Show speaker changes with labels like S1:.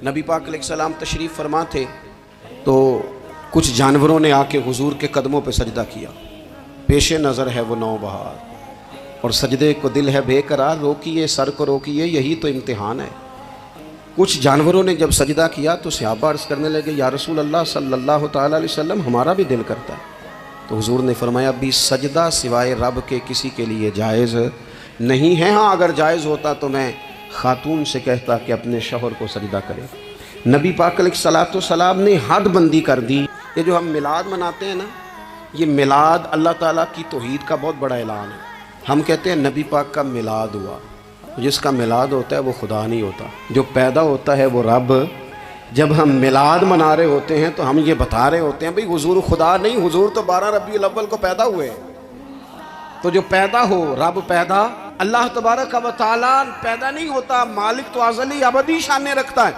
S1: नबी पाक अलैहिस्सलाम तशरीफ़ फरमा थे तो कुछ जानवरों ने आके हुजूर के कदमों पे सजदा किया। पेश नज़र है वो नौबहार और सजदे को दिल है बेकरार, रोकिए सर को रोकिए यही तो इम्तिहान है। कुछ जानवरों ने जब सजदा किया तो सहाबा अर्ज़ करने लगे, या रसूल अल्लाह सल्लल्लाहु ताला अलैहि वसल्लम हमारा भी दिल करता है। तो हुजूर ने फरमाया, भी सजदा सिवाय रब के किसी के लिए जायज़ नहीं है। हाँ, अगर जायज़ होता तो मैं ख़ातून से कहता कि अपने शौहर को सजदा करे। नबी पाक अलैहिस्सलाम ने हद बंदी कर दी। ये जो हम मिलाद मनाते हैं ना, ये मिलाद अल्लाह ताला की तौहीद का बहुत बड़ा ऐलान है। हम कहते हैं नबी पाक का मिलाद हुआ, जिसका मिलाद होता है वो खुदा नहीं होता, जो पैदा होता है वो रब। जब हम मिलाद मना रहे होते हैं तो हम ये बता रहे होते हैं भाई हुजूर खुदा नहीं, हुजूर तो 12 रबीउल अव्वल को पैदा हुए। तो जो पैदा हो रब पैदा, अल्लाह तबारक व तआला पैदा नहीं होता। मालिक तो अज़ली अबदी शान रखता है।